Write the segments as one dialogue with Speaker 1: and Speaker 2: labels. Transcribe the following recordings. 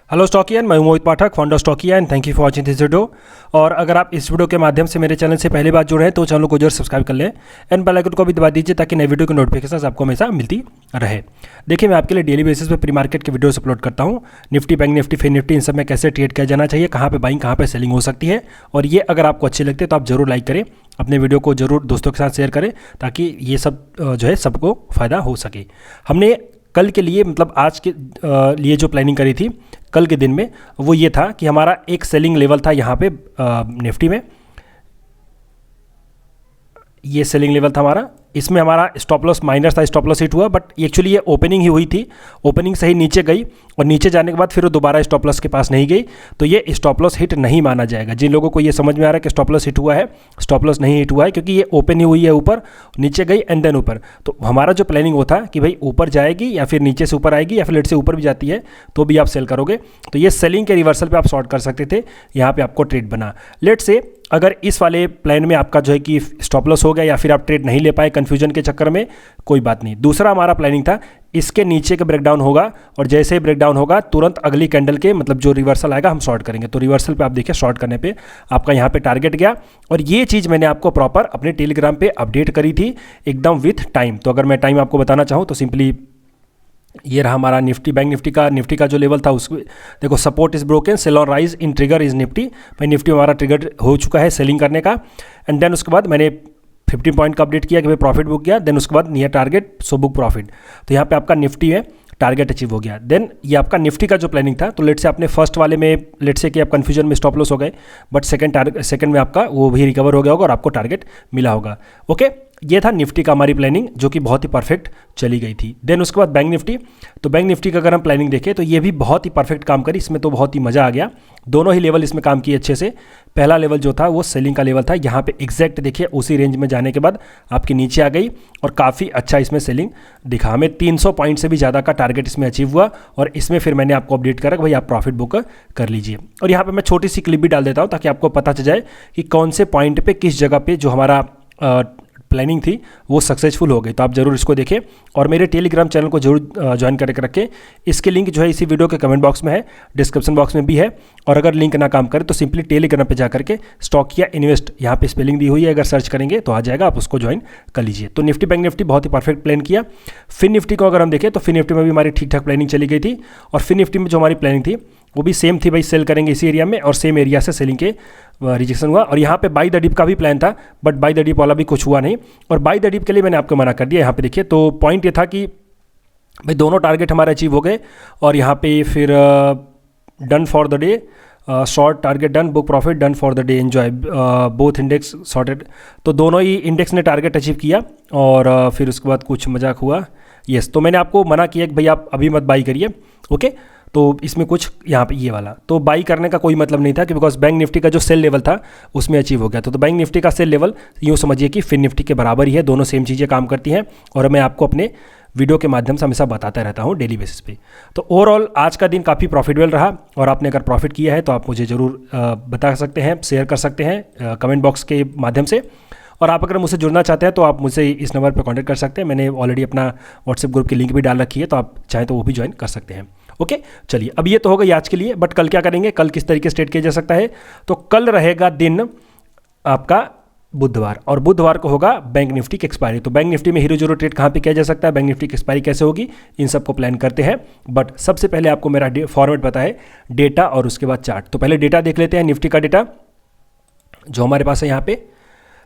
Speaker 1: Hello Stockian, मैं Mohit Pathak, founder Stockia and thank you for watching this video. और अगर आप इस वीडियो के माध्यम से मेरे चैनल से पहली बार जुड़े हैं तो चैनल को जरूर सब्सक्राइब कर लें एंड बेल आइकन को भी दबा दीजिए ताकि नए वीडियो की नोटिफिकेशन आपको हमेशा मिलती रहे। देखिए, मैं आपके लिए डेली बेसिस पे प्री मार्केट के वीडियोस अपलोड करता हूँ। निफ्टी, बैंक निफ्टी, फिन निफ्टी, इन सब में कैसे ट्रेड किया जाना चाहिए, कहाँ पे बाइंग कहाँ पे सेलिंग हो सकती है। और ये अगर आपको अच्छे लगते हैं तो आप जरूर लाइक करें, अपने वीडियो को जरूर दोस्तों के साथ शेयर करें ताकि ये सब जो है सबको फ़ायदा हो सके। हमने कल के लिए मतलब आज के लिए जो प्लानिंग करी थी कल के दिन में, वो ये था कि हमारा एक सेलिंग लेवल था यहाँ पे निफ्टी में। ये सेलिंग लेवल था हमारा, इसमें हमारा स्टॉप लॉस माइनस था, स्टॉप लॉस हिट हुआ, बट एक्चुअली ये ओपनिंग ही हुई थी। ओपनिंग से ही नीचे गई और नीचे जाने के बाद फिर वो दोबारा स्टॉप लॉस के पास नहीं गई, तो ये स्टॉप लॉस हिट नहीं माना जाएगा। जिन लोगों को ये समझ में आ रहा है कि स्टॉप लॉस हिट हुआ है, स्टॉप लॉस नहीं हिट हुआ है क्योंकि ये ओपन ही हुई है ऊपर, नीचे गई एंड देन ऊपर। तो हमारा जो प्लानिंग वो था कि भाई ऊपर जाएगी या फिर नीचे से ऊपर आएगी या फिर लेट से ऊपर भी जाती है तो भी आप सेल करोगे। तो ये सेलिंग के रिवर्सल पे आप शॉर्ट कर सकते थे, यहाँ पे आपको ट्रेड बना। लेट से अगर इस वाले प्लान में आपका जो है कि स्टॉप लॉस हो गया या फिर आप ट्रेड नहीं ले पाए कन्फ्यूजन के चक्कर में, कोई बात नहीं। दूसरा हमारा प्लानिंग था इसके नीचे का ब्रेकडाउन होगा और जैसे ही ब्रेकडाउन होगा तुरंत अगली कैंडल के मतलब जो रिवर्सल आएगा हम शॉर्ट करेंगे। तो रिवर्सल पे आप देखिए, शॉर्ट करने पे आपका यहाँ पे टारगेट गया और ये चीज़ मैंने आपको प्रॉपर अपने टेलीग्राम पे अपडेट करी थी एकदम विथ टाइम। तो अगर मैं टाइम आपको बताना चाहूँ तो सिंपली ये रहा हमारा निफ्टी, बैंक निफ्टी का जो लेवल था उसको देखो, support is broken, sell on rise in trigger is Nifty. भाई निफ्टी हमारा ट्रिगर हो चुका है सेलिंग करने का। एंड देन उसके बाद मैंने 15 पॉइंट का अपडेट किया कि भाई प्रॉफिट बुक किया। देन उसके बाद near target so book profit. तो यहाँ पे आपका निफ्टी में टारगेट अचीव हो गया। देन ये आपका निफ्टी का जो प्लानिंग था, तो लेट से आपने फर्स्ट वाले में लेट से कि आप कन्फ्यूजन में स्टॉप लॉस हो गए, बट सेकंड में आपका वो भी रिकवर हो गया होगा और आपको टारगेट मिला होगा। ओके, ये था निफ्टी का हमारी प्लानिंग जो कि बहुत ही परफेक्ट चली गई थी। देन उसके बाद बैंक निफ्टी, तो बैंक निफ्टी का अगर हम प्लानिंग देखें तो ये भी बहुत ही परफेक्ट काम करी, इसमें तो बहुत ही मज़ा आ गया। दोनों ही लेवल इसमें काम किए अच्छे से। पहला लेवल जो था वो सेलिंग का लेवल था, यहाँ पे एग्जैक्ट देखिए उसी रेंज में जाने के बाद आपकी नीचे आ गई और काफ़ी अच्छा इसमें सेलिंग दिखा। हमें 300 पॉइंट से भी ज़्यादा का टारगेट इसमें अचीव हुआ और इसमें फिर मैंने आपको अपडेट करा कि भाई आप प्रॉफिट बुक कर लीजिए। और यहाँ पर मैं छोटी सी क्लिप भी डाल देता हूँ ताकि आपको पता चल जाए कि कौन से पॉइंट पर किस जगह पर जो हमारा प्लानिंग थी वो सक्सेसफुल हो गई। तो आप जरूर इसको देखें और मेरे टेलीग्राम चैनल को जरूर ज्वाइन करके रखें। इसके लिंक जो है इसी वीडियो के कमेंट बॉक्स में है, डिस्क्रिप्शन बॉक्स में भी है। और अगर लिंक ना काम करे तो सिंपली टेलीग्राम पे जा करके स्टॉकिया इन्वेस्ट यहाँ पे स्पेलिंग दी हुई है, अगर सर्च करेंगे तो आ जाएगा, आप उसको ज्वाइन कर लीजिए। तो निफ्टी बैंक निफ्टी बहुत ही परफेक्ट प्लान किया। फिन निफ्टी को अगर हम देखें तो फिन निफ्टी में भी हमारी ठीक ठाक प्लानिंग चली गई थी और फिन निफ्टी में जो हमारी प्लानिंग थी वो भी सेम थी, भाई सेल करेंगे इसी एरिया में और सेम एरिया से सेलिंग के रिजेक्शन हुआ। और यहाँ पे बाई द डिप का भी प्लान था, बट बाई द डिप वाला भी कुछ हुआ नहीं और बाई द डिप के लिए मैंने आपको मना कर दिया। यहाँ पे देखिए, तो पॉइंट ये था कि भाई दोनों टारगेट हमारे अचीव हो गए और यहाँ पे फिर done for the day, short target done, book profit done for the day, enjoy both index sorted. तो दोनों ही इंडेक्स ने टारगेट अचीव किया और फिर उसके बाद कुछ मजाक हुआ। यस, तो मैंने आपको मना किया कि भाई आप अभी मत बाई करिए। ओके, तो इसमें कुछ यहाँ पे ये वाला तो बाई करने का कोई मतलब नहीं था कि बिकॉज बैंक निफ्टी का जो सेल लेवल था उसमें अचीव हो गया। तो बैंक निफ्टी का सेल लेवल यूँ समझिए कि फिन निफ्टी के बराबर ही है, दोनों सेम चीज़ें काम करती हैं और मैं आपको अपने वीडियो के माध्यम से हमेशा बताता रहता हूँ डेली बेसिस पे। तो ओवरऑल आज का दिन काफ़ी प्रॉफिटेबल रहा और आपने अगर प्रॉफिट किया है तो आप मुझे ज़रूर बता सकते हैं, शेयर कर सकते हैं कमेंट बॉक्स के माध्यम से। और आप अगर मुझसे जुड़ना चाहते हैं तो आप मुझसे इस नंबर पर कांटेक्ट कर सकते हैं। मैंने ऑलरेडी अपना व्हाट्सएप ग्रुप की लिंक भी डाल रखी है, तो आप चाहें तो वो भी ज्वाइन कर सकते हैं। ओके, चलिए अब ये तो हो गई आज के लिए, बट कल क्या करेंगे, कल किस तरीके से ट्रेड किया जा सकता है। तो कल रहेगा दिन आपका बुधवार और बुधवार को होगा बैंक निफ्टी की एक्सपायरी। तो बैंक निफ्टी में हीरो जीरो ट्रेड कहाँ पे किया जा सकता है, बैंक निफ्टी की एक्सपायरी कैसे होगी, इन सबको प्लान करते हैं। बट सबसे पहले आपको मेरा फॉर्मेट पता है, डेटा और उसके बाद चार्ट। तो पहले डेटा देख लेते हैं, निफ्टी का डेटा जो हमारे पास है यहाँ पे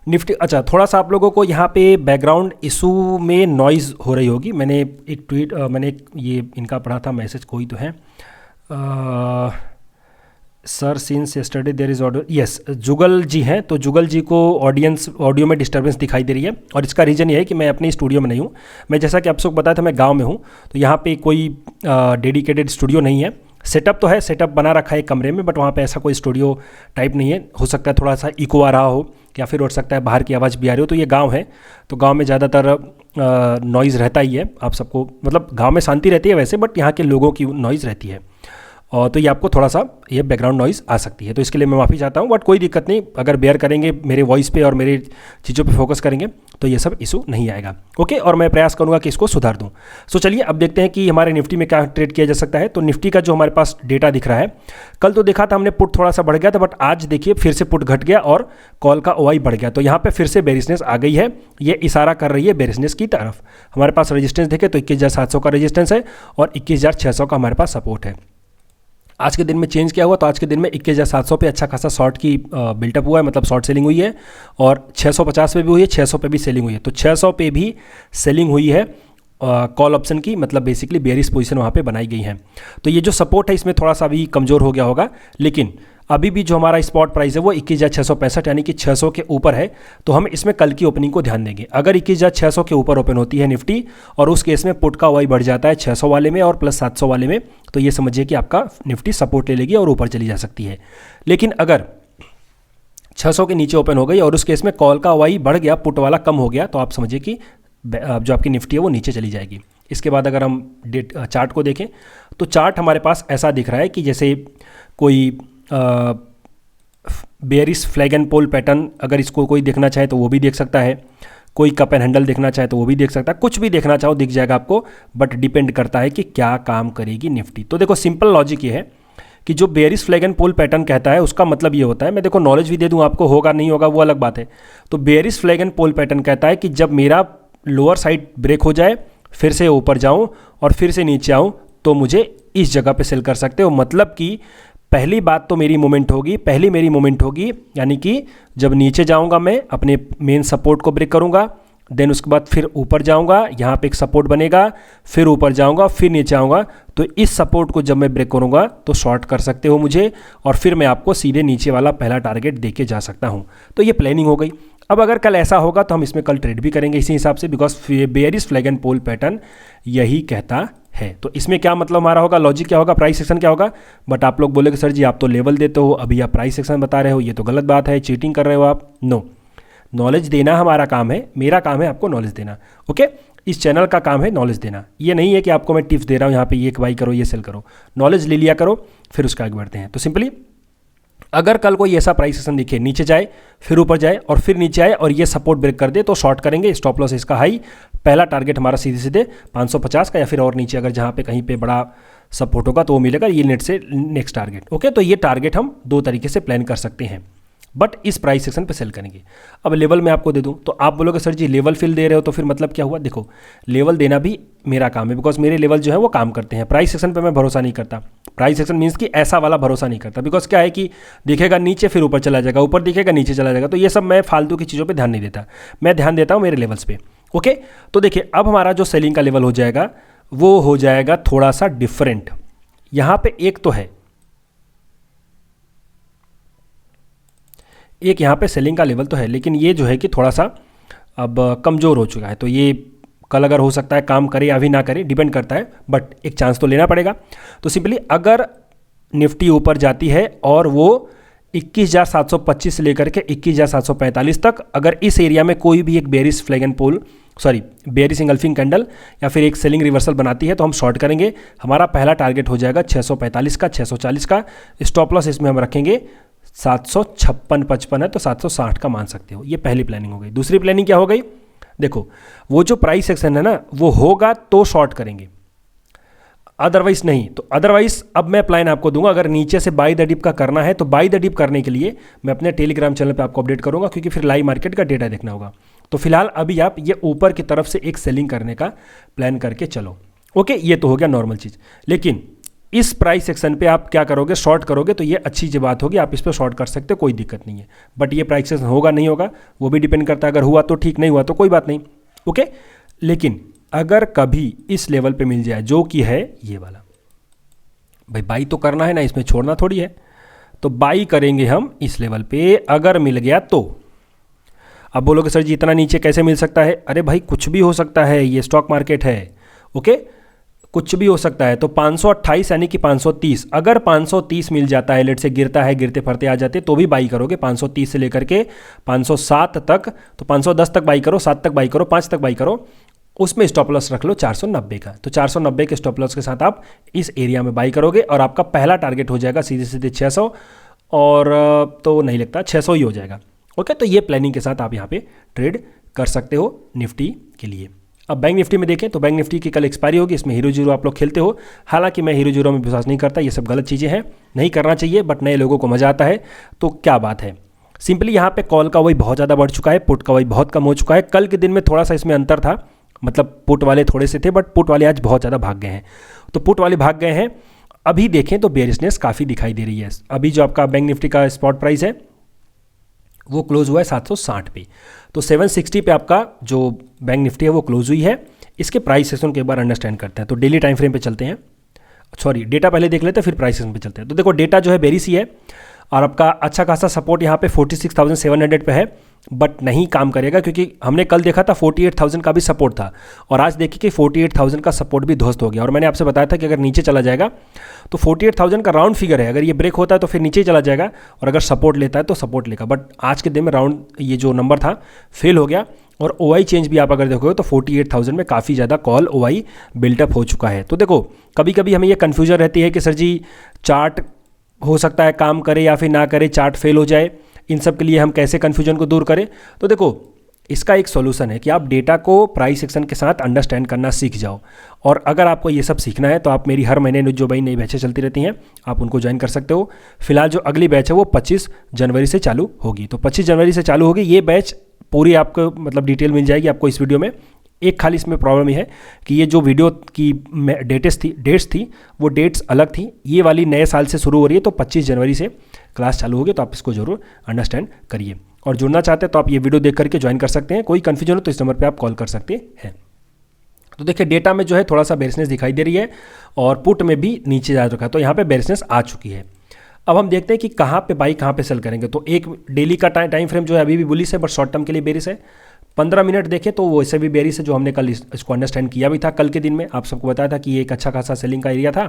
Speaker 1: निफ्टी। अच्छा, थोड़ा सा आप लोगों को यहाँ पे बैकग्राउंड इशू में नॉइज़ हो रही होगी। मैंने एक ट्वीट मैंने ये इनका पढ़ा था मैसेज, कोई तो है, sir since yesterday there is audio, yes Jugal ji हैं। तो जुगल जी को ऑडियो में डिस्टर्बेंस दिखाई दे रही है और इसका रीज़न ये है कि मैं अपने स्टूडियो में नहीं हूँ। मैं जैसा कि आप सबको बताया था मैं गाँव में हूँ, तो यहाँ पर कोई डेडिकेटेड स्टूडियो नहीं है। सेटअप तो है, सेटअप बना रखा है कमरे में, बट वहाँ पे ऐसा कोई स्टूडियो टाइप नहीं है। हो सकता है थोड़ा सा इको आ रहा हो या फिर हो सकता है बाहर की आवाज़ भी आ रही हो। तो ये गांव है, तो गांव में ज़्यादातर नॉइज़ रहता ही है। आप सबको मतलब गांव में शांति रहती है वैसे, बट यहाँ के लोगों की नॉइज़ रहती है। और तो ये आपको थोड़ा सा ये बैकग्राउंड नॉइज़ आ सकती है, तो इसके लिए मैं माफ़ी चाहता हूँ, बट कोई दिक्कत नहीं, अगर बेयर करेंगे मेरे वॉइस पे और मेरे चीज़ों पे फोकस करेंगे तो ये सब इशू नहीं आएगा। ओके, और मैं प्रयास करूँगा कि इसको सुधार दूँ। सो चलिए अब देखते हैं कि हमारे निफ्टी में क्या ट्रेड किया जा सकता है। तो निफ्टी का जो हमारे पास डेटा दिख रहा है, कल तो देखा था हमने पुट थोड़ा सा बढ़ गया था, बट आज देखिए फिर से पुट घट गया और कॉल का ओआई बढ़ गया। तो यहाँ पे फिर से बेरिशनेस आ गई है, ये इशारा कर रही है बेरिशनेस की तरफ। हमारे पास रेजिस्टेंस देखे तो 21,700 का रेजिस्टेंस है और 21,600 का हमारे पास सपोर्ट है। आज के दिन में चेंज क्या हुआ, तो आज के दिन में 21,700 पे अच्छा खासा शॉर्ट की बिल्टअप हुआ है, मतलब शॉर्ट सेलिंग हुई है, और 650 पे भी हुई है, 600 पे भी सेलिंग हुई है। तो 600 पे भी सेलिंग हुई है कॉल ऑप्शन की, मतलब बेसिकली बेयरिश पोजीशन वहाँ पे बनाई गई है। तो ये जो सपोर्ट है इसमें थोड़ा सा अभी कमज़ोर हो गया होगा, लेकिन अभी भी जो हमारा स्पॉट प्राइस है वो 21,665 यानी कि 600 के ऊपर है। तो हम इसमें कल की ओपनिंग को ध्यान देंगे। अगर 21,600 के ऊपर ओपन होती है निफ्टी और उस केस में पुट का वाई बढ़ जाता है 600 वाले में और प्लस 700 वाले में, तो ये समझिए कि आपका निफ्टी सपोर्ट ले लेगी और ऊपर चली जा सकती है। लेकिन अगर 600 के नीचे ओपन हो गई और उस केस में कॉल का वाई बढ़ गया, पुट वाला कम हो गया, तो आप समझिए कि जो आपकी निफ्टी है वो नीचे चली जाएगी। इसके बाद अगर हम चार्ट को देखें तो चार्ट हमारे पास ऐसा दिख रहा है कि जैसे कोई bearish flag and pole pattern, अगर इसको कोई देखना चाहे तो वो भी देख सकता है, कोई कप एंड हैंडल देखना चाहे तो वो भी देख सकता है, कुछ भी देखना चाहो दिख जाएगा आपको, बट डिपेंड करता है कि क्या काम करेगी निफ्टी। तो देखो सिंपल लॉजिक ये है कि जो bearish flag and pole pattern कहता है उसका मतलब ये होता है, मैं देखो नॉलेज भी दे दूं आपको, होगा नहीं होगा वो अलग बात है। तो bearish flag and pole pattern कहता है कि जब मेरा लोअर साइड ब्रेक हो जाए, फिर से ऊपर जाऊं और फिर से नीचे आऊं, तो मुझे इस जगह पे सेल कर सकते हो। मतलब कि पहली बात तो मेरी मूवमेंट होगी, पहली मेरी मूवमेंट होगी, यानी कि जब नीचे जाऊंगा मैं अपने मेन सपोर्ट को ब्रेक करूंगा, देन उसके बाद फिर ऊपर जाऊंगा, यहाँ पे एक सपोर्ट बनेगा, फिर ऊपर जाऊंगा, फिर नीचे आऊंगा। तो इस सपोर्ट को जब मैं ब्रेक करूंगा तो शॉर्ट कर सकते हो मुझे, और फिर मैं आपको सीधे नीचे वाला पहला टारगेट दे के जा सकता हूँ। तो ये प्लानिंग हो गई। अब अगर कल ऐसा होगा तो हम इसमें कल ट्रेड भी करेंगे इसी हिसाब से, because bearish flag and pole pattern यही कहता है। तो इसमें क्या मतलब हमारा होगा, लॉजिक क्या होगा, प्राइस सेक्शन क्या होगा। बट आप लोग बोलेगे सर जी आप तो लेवल देते हो, अभी आप प्राइस सेक्शन बता रहे हो, ये तो गलत बात है, चीटिंग कर रहे हो आप। नो, नॉलेज देना हमारा काम है, मेरा काम है आपको नॉलेज देना। ओके, इस चैनल का काम है नॉलेज देना। ये नहीं है कि आपको मैं टिप्स दे रहा हूँ यहाँ पे ये बाई करो ये सेल करो, नॉलेज ले लिया करो, फिर उसका आगे बढ़ते हैं। तो सिंपली अगर कल कोई ऐसा प्राइस सेक्शन दिखे, नीचे जाए फिर ऊपर जाए और फिर नीचे आए और ये सपोर्ट ब्रेक कर दे, तो शॉर्ट करेंगे। स्टॉप लॉस इसका हाई, पहला टारगेट हमारा सीधे सीधे 550 का, या फिर और नीचे अगर जहाँ पे कहीं पे बड़ा सपोर्ट होगा तो वो मिलेगा, ये नेट से नेक्स्ट टारगेट। ओके, तो ये टारगेट हम दो तरीके से प्लान कर सकते हैं, बट इस प्राइस सेक्शन पे सेल करेंगे। अब लेवल मैं आपको दे दूं तो आप बोलोगे सर जी लेवल फिल दे रहे हो तो फिर मतलब क्या हुआ। देखो लेवल देना भी मेरा काम है, बिकॉज मेरे लेवल जो है वो काम करते हैं। प्राइस सेक्शन पे मैं भरोसा नहीं करता। प्राइस सेक्शन मीन्स कि ऐसा वाला भरोसा नहीं करता, बिकॉज क्या है कि दिखेगा नीचे फिर ऊपर चला जाएगा, ऊपर दिखेगा नीचे चला जाएगा। तो ये सब मैं फालतू की चीज़ों पर ध्यान नहीं देता, मैं ध्यान देता हूँ मेरे लेवल्स पे। ओके, तो देखिए अब हमारा जो सेलिंग का लेवल हो जाएगा वो हो जाएगा थोड़ा सा डिफरेंट। यहाँ पे एक तो है, एक यहाँ पे सेलिंग का लेवल तो है, लेकिन ये जो है कि थोड़ा सा अब कमज़ोर हो चुका है। तो ये कल अगर हो सकता है काम करे या भी ना करे, डिपेंड करता है, बट एक चांस तो लेना पड़ेगा। तो सिंपली अगर निफ्टी ऊपर जाती है और वो 21,725 से लेकर के 21,745 तक, अगर इस एरिया में कोई भी एक bearish flag and pole bearish engulfing candle या फिर एक सेलिंग रिवर्सल बनाती है तो हम शॉर्ट करेंगे। हमारा पहला टारगेट हो जाएगा 645 का, 640 का। स्टॉप लॉस इसमें हम रखेंगे 756.55 है तो 760 का मान सकते हो। ये पहली प्लानिंग हो गई। दूसरी प्लानिंग क्या हो गई, देखो वो जो प्राइस सेक्शन है ना वो होगा तो शॉर्ट करेंगे, अदरवाइज नहीं। तो अदरवाइज अब मैं प्लान आपको दूंगा, अगर नीचे से बाई द डिप का करना है तो बाई द डिप करने के लिए मैं अपने टेलीग्राम चैनल पे आपको अपडेट करूंगा, क्योंकि फिर लाइव मार्केट का डेटा देखना होगा। तो फिलहाल अभी आप ये ऊपर की तरफ से एक सेलिंग करने का प्लान करके चलो। ओके, ये तो हो गया नॉर्मल चीज़। लेकिन इस प्राइस सेक्शन पे आप क्या करोगे, शॉर्ट करोगे, तो ये अच्छी सी बात होगी, आप इस पर शॉर्ट कर सकते हो, कोई दिक्कत नहीं है। बट ये प्राइस सेक्शन होगा नहीं होगा वो भी डिपेंड करता है, अगर हुआ तो ठीक, नहीं हुआ तो कोई बात नहीं। ओके, लेकिन अगर कभी इस लेवल पे मिल जाए जो कि है ये वाला, भाई बाई तो करना है ना, इसमें छोड़ना थोड़ी है, तो बाई करेंगे हम इस लेवल पे। अगर मिल गया तो अब बोलोगे सर जी इतना नीचे कैसे मिल सकता है। अरे भाई कुछ भी हो सकता है, ये स्टॉक मार्केट है। ओके, कुछ भी हो सकता है। तो 528 यानी कि 530, अगर 530 मिल जाता है, लेट से गिरता है, गिरते फरते आ जाते, तो भी बाई करोगे 530 से लेकर के 507 तक। तो 510 तक बाई करो, 7 तक बाई करो, 5 तक बाई करो, उसमें स्टॉप लॉस रख लो 490 का। तो 490 के स्टॉप लॉस के साथ आप इस एरिया में बाई करोगे और आपका पहला टारगेट हो जाएगा सीधे सीधे 600, और तो नहीं लगता 600 ही हो जाएगा। ओके, तो ये प्लानिंग के साथ आप यहाँ पे ट्रेड कर सकते हो निफ्टी के लिए। अब बैंक निफ्टी में देखें तो बैंक निफ्टी की कल एक्सपायरी होगी, इसमें हीरो जीरो आप लोग खेलते हो। हालांकि मैं हीरो जीरो में विश्वास नहीं करता, ये सब गलत चीज़ें हैं, नहीं करना चाहिए, बट नए लोगों को मज़ा आता है। तो क्या बात है, सिंपली यहाँ पे कॉल का वही बहुत ज़्यादा बढ़ चुका है, पुट का वही बहुत कम हो चुका है। कल के दिन में थोड़ा सा इसमें अंतर था, मतलब पुट वाले थोड़े से थे, बट पुट वाले आज बहुत ज़्यादा भाग गए हैं। तो पुट वाले भाग गए हैं। अभी देखें तो बेरिशनेस काफ़ी दिखाई दे रही है। अभी जो आपका बैंक निफ्टी का स्पॉट प्राइस है वो क्लोज हुआ है 760 पे। तो 760 पे आपका जो बैंक निफ्टी है वो क्लोज हुई है। इसके प्राइस सेशन के एक बार अंडरस्टैंड करते हैं। तो डेली टाइम फ्रेम पे चलते हैं, सॉरी डेटा पहले देख लेते हैं फिर प्राइस सेशन पे चलते हैं। तो देखो डेटा जो है बेरिश ही है और आपका अच्छा खासा सपोर्ट यहाँ पे 46,700 पे है, बट नहीं काम करेगा क्योंकि हमने कल देखा था 48,000 का भी सपोर्ट था और आज देखिए कि 48,000 का सपोर्ट भी ध्वस्त हो गया। और मैंने आपसे बताया था कि अगर नीचे चला जाएगा तो 48,000 का राउंड फिगर है, अगर ये ब्रेक होता है तो फिर नीचे चला जाएगा और अगर सपोर्ट लेता है तो सपोर्ट लेगा। बट आज के दिन में राउंड ये जो नंबर था फेल हो गया और OI चेंज भी आप अगर देखोगे तो 48,000 में काफ़ी ज़्यादा कॉल OI बिल्टअप हो चुका है। तो देखो कभी कभी हमें ये कन्फ्यूजन रहती है कि सर जी चार्ट हो सकता है काम करे या फिर ना करे, चार्ट फेल हो जाए, इन सब के लिए हम कैसे कन्फ्यूजन को दूर करें। तो देखो इसका एक सॉल्यूशन है कि आप डेटा को प्राइस एक्शन के साथ अंडरस्टैंड करना सीख जाओ। और अगर आपको ये सब सीखना है तो आप मेरी हर महीने जो भाई नई बैचें चलती रहती हैं आप उनको ज्वाइन कर सकते हो। फिलहाल जो अगली बैच है वो 25 जनवरी से चालू होगी। तो 25 जनवरी से चालू होगी ये बैच, पूरी आपको मतलब डिटेल मिल जाएगी आपको इस वीडियो में। एक खाली इसमें प्रॉब्लम ये है कि ये जो वीडियो की डेट्स थी वो डेट्स अलग थी, ये वाली नए साल से शुरू हो रही है। तो 25 जनवरी से क्लास चालू होगी, तो आप इसको जरूर अंडरस्टैंड करिए। और जुड़ना चाहते हैं तो आप ये वीडियो देख करके ज्वाइन कर सकते हैं। कोई कन्फ्यूजन हो तो इस नंबर पे आप कॉल कर सकते हैं। तो देखिए डेटा में जो है थोड़ा सा बेरिशनेस दिखाई दे रही है और पुट में भी नीचे जा चुका है, तो यहाँ पे बेरिशनेस आ चुकी है। अब हम देखते हैं कि कहाँ पे बाई कहाँ पे सेल करेंगे। तो एक डेली का टाइम फ्रेम जो है अभी भी बुलिश है, बट शॉर्ट टर्म के लिए बेरिश है। 15 मिनट देखें तो वो वैसे भी बेरिश है, जो हमने कल इसको अंडरस्टैंड किया भी था। कल के दिन में आप सबको बताया था कि ये एक अच्छा खासा सेलिंग का एरिया था,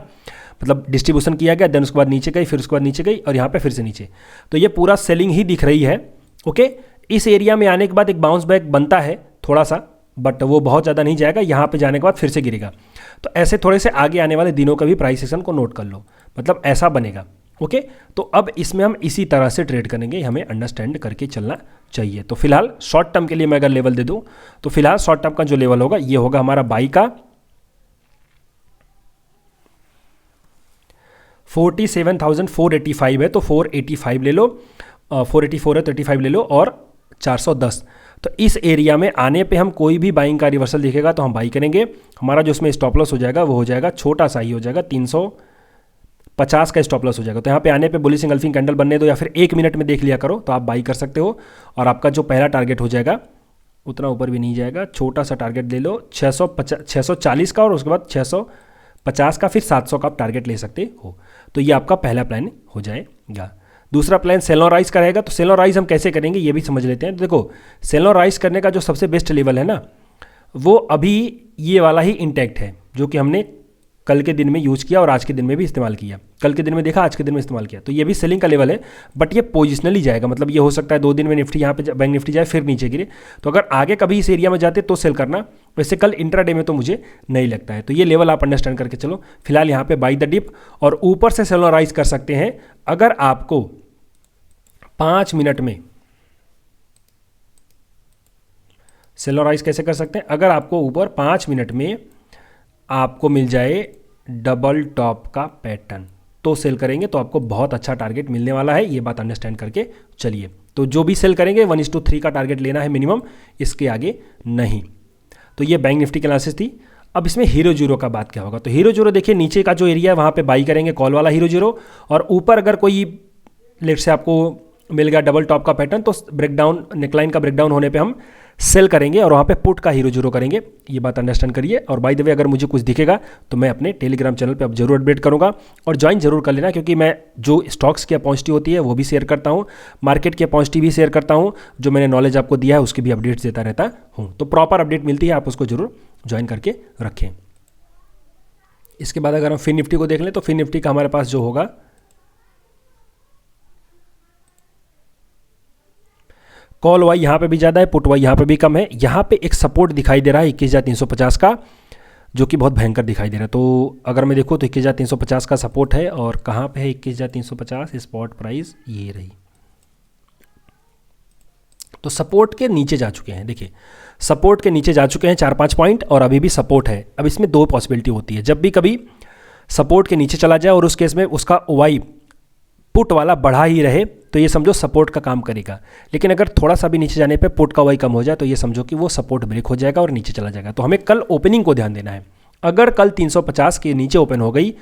Speaker 1: मतलब डिस्ट्रीब्यूशन किया गया, देन उसके बाद नीचे गई, फिर उसके बाद नीचे गई और यहाँ पे फिर से नीचे। तो ये पूरा सेलिंग ही दिख रही है। ओके, इस एरिया में आने के बाद एक बाउंस बैक बनता है थोड़ा सा, बट वो बहुत ज़्यादा नहीं जाएगा। यहाँ पे जाने के बाद फिर से गिरेगा। तो ऐसे थोड़े से आगे आने वाले दिनों का भी प्राइस एक्शन को नोट कर लो, मतलब ऐसा बनेगा। ओके, तो अब इसमें हम इसी तरह से ट्रेड करेंगे, हमें अंडरस्टैंड करके चलना चाहिए। तो फिलहाल शॉर्ट टर्म के लिए मैं अगर लेवल दे दूं तो फिलहाल शॉर्ट टर्म का जो लेवल होगा ये होगा हमारा बाई का 47,485 है, तो 485 ले लो, 484 है तो 85 ले लो और 410। तो इस एरिया में आने पे हम कोई भी बाइंग का रिवर्सल दिखेगा तो हम बाई करेंगे। हमारा जो इसमें स्टॉप लॉस हो जाएगा वो हो जाएगा छोटा सा ही हो जाएगा, 350 का स्टॉप लॉस हो जाएगा। तो यहाँ पे आने पे बुलिश इंगल्फिंग कैंडल बनने दो या फिर 1 मिनट में देख लिया करो तो आप बाई कर सकते हो। और आपका जो पहला टारगेट हो जाएगा उतना ऊपर भी नहीं जाएगा, छोटा सा टारगेट ले लो 640 का और उसके बाद 650 का, फिर 700 का आप टारगेट ले सकते हो। तो ये आपका पहला प्लान हो जाएगा। दूसरा प्लान सेल और राइज का रहेगा। तो सेल और राइज हम कैसे करेंगे ये भी समझ लेते हैं। तो देखो सेल और राइज करने का जो सबसे बेस्ट लेवल है ना, वो अभी ये वाला ही इंटैक्ट है जो कि हमने कल के दिन में यूज किया और आज के दिन में भी इस्तेमाल किया। कल के दिन में देखा, आज के दिन में इस्तेमाल किया। तो ये भी सेलिंग का लेवल है, बट ये पोजिशनली जाएगा, मतलब ये हो सकता है 2 दिन में निफ्टी यहाँ पे बैंक निफ्टी जाए फिर नीचे गिरे। तो अगर आगे कभी इस एरिया में जाते तो सेल करना, वैसे कल इंट्राडे में तो मुझे नहीं लगता है। तो ये लेवल आप अंडरस्टैंड करके चलो। फिलहाल यहाँ पे बाई द डिप और ऊपर से सेल और राइज कर सकते हैं। अगर आपको 5 मिनट में सेल और राइज कैसे कर सकते हैं, अगर आपको ऊपर 5 मिनट में आपको मिल जाए डबल टॉप का पैटर्न तो सेल करेंगे, तो आपको बहुत अच्छा टारगेट मिलने वाला है। ये बात अंडरस्टैंड करके चलिए। तो जो भी सेल करेंगे 1:3 का टारगेट लेना है मिनिमम, इसके आगे नहीं। तो ये बैंक निफ्टी की एनालिसिस थी। अब इसमें हीरो जीरो का बात क्या होगा। तो हीरो जीरो देखिए नीचे का जो एरिया है वहाँ पे बाई करेंगे कॉल वाला हीरो जीरो, और ऊपर अगर कोई लेट से आपको मिल गया डबल टॉप का पैटर्न तो ब्रेकडाउन, नेकलाइन का ब्रेकडाउन होने पे हम सेल करेंगे और वहाँ पे पुट का हीरो जीरो करेंगे। ये बात अंडरस्टैंड करिए। और बाय द वे अगर मुझे कुछ दिखेगा तो मैं अपने टेलीग्राम चैनल पे अब जरूर अपडेट करूँगा और ज्वाइन जरूर कर लेना, क्योंकि मैं जो स्टॉक्स की अपॉर्चुनिटी होती है वो भी शेयर करता हूँ, मार्केट की अपॉर्चुनिटी भी शेयर करता हूँ, जो मैंने नॉलेज आपको दिया है उसकी भी अपडेट्स देता रहता हूँ। तो प्रॉपर अपडेट मिलती है, आप उसको जरूर ज्वाइन करके रखें। इसके बाद अगर हम फिन निफ्टी को देख लें तो फिन निफ्टी का हमारे पास जो होगा कॉल वाई यहाँ पे भी ज़्यादा है, पुट वाई यहाँ पे भी कम है। यहाँ पे एक सपोर्ट दिखाई दे रहा है 21,350 का, जो कि बहुत भयंकर दिखाई दे रहा है। तो अगर मैं देखूँ तो 21,350 का सपोर्ट है, और कहाँ पे है 21,350 स्पॉट प्राइस, ये रही। तो सपोर्ट के नीचे जा चुके हैं, देखिए सपोर्ट के नीचे जा चुके हैं 4-5 पॉइंट, और अभी भी सपोर्ट है। अब इसमें दो पॉसिबिलिटी होती है, जब भी कभी सपोर्ट के नीचे चला जाए और उस केस में उसका वाई पुट वाला बढ़ा ही रहे तो ये समझो सपोर्ट का काम करेगा। लेकिन अगर थोड़ा सा भी नीचे जाने पे पुट का वाई कम हो जाए तो ये समझो कि वो सपोर्ट ब्रेक हो जाएगा और नीचे चला जाएगा। तो हमें कल ओपनिंग को ध्यान देना है। अगर कल 350 के नीचे ओपन हो गई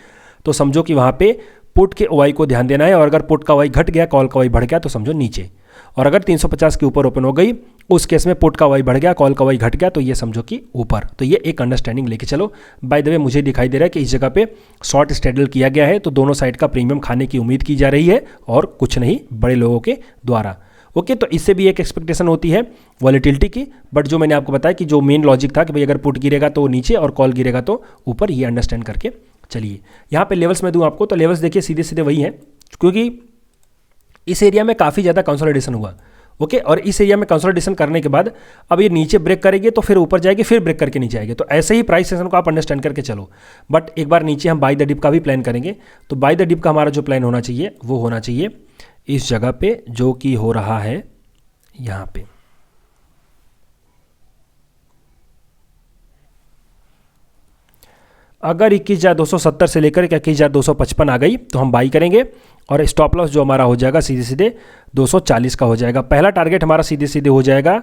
Speaker 1: तो समझो कि वहाँ पे पुट के वाई को ध्यान देना है, और अगर पुट का वाई घट गया, कॉल का वाई बढ़ गया तो समझो नीचे। और अगर 350 के ऊपर ओपन हो गई उस केस में पुट का वाई बढ़ गया, कॉल का वाई घट गया तो ये समझो कि ऊपर। तो ये एक अंडरस्टैंडिंग लेके चलो। बाय द वे मुझे दिखाई दे रहा है कि इस जगह पे शॉर्ट स्ट्रेडल किया गया है, तो दोनों साइड का प्रीमियम खाने की उम्मीद की जा रही है, और कुछ नहीं बड़े लोगों के द्वारा। ओके, तो इससे भी एक एक्सपेक्टेशन होती है वॉलेटिलिटी की। बट जो मैंने आपको बताया कि जो मेन लॉजिक था कि भाई अगर पुट गिरेगा तो नीचे और कॉल गिरेगा तो ऊपर, ये अंडरस्टैंड करके चलिए। यहाँ पे लेवल्स मैं दूँ आपको, तो लेवल्स देखिए सीधे सीधे वही हैं, क्योंकि इस एरिया में काफ़ी ज़्यादा कंसोलिडेशन हुआ। ओके, और इस एरिया में कंसोलिडेशन करने के बाद अब ये नीचे ब्रेक करेगी तो फिर ऊपर जाएगी, फिर ब्रेक करके नीचे आएगी। तो ऐसे ही प्राइस सेशन को आप अंडरस्टैंड करके चलो। बट एक बार नीचे हम बाय द डिप का भी प्लान करेंगे। तो बाय द डिप का हमारा जो प्लान होना चाहिए वो होना चाहिए इस जगह पे, जो कि हो रहा है यहाँ पे। अगर 21,270 से लेकर 21,255 आ गई तो हम बाई करेंगे, और स्टॉप लॉस जो हमारा हो जाएगा सीधे सीधे 240 का हो जाएगा। पहला टारगेट हमारा सीधे सीधे हो जाएगा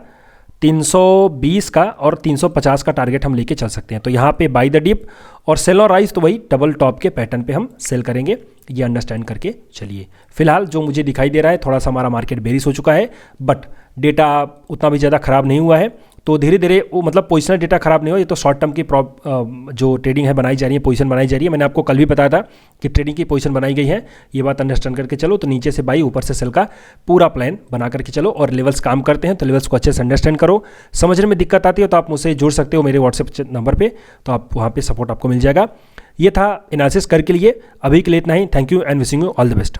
Speaker 1: 320 का, और 350 का टारगेट हम लेके चल सकते हैं। तो यहाँ पे बाई द डिप और सेल और राइज, तो वही डबल टॉप के पैटर्न पे हम सेल करेंगे, ये अंडरस्टैंड करके चलिए। फिलहाल जो मुझे दिखाई दे रहा है थोड़ा सा हमारा मार्केट बेरिश हो चुका है, बट डेटा उतना भी ज़्यादा ख़राब नहीं हुआ है। तो धीरे धीरे वो मतलब पोजिशनल डेटा खराब नहीं हो, ये तो शॉर्ट टर्म की जो ट्रेडिंग है बनाई जा रही है, पोजीशन बनाई जा रही है। मैंने आपको कल भी बताया था कि ट्रेडिंग की पोजीशन बनाई गई है, ये बात अंडरस्टैंड करके चलो। तो नीचे से बाई ऊपर से सेल का पूरा प्लान बना करके चलो, और लेवल्स काम करते हैं तो लेवल्स को अच्छे से अंडरस्टैंड करो। समझने में दिक्कत आती है तो आप मुझसे जुड़ सकते हो मेरे व्हाट्सएप नंबर पर, तो आप वहाँ पर सपोर्ट आपको मिल जाएगा। ये था एनालिसिस कर के लिए, अभी के लिए इतना ही। Thank you and wishing you all the best.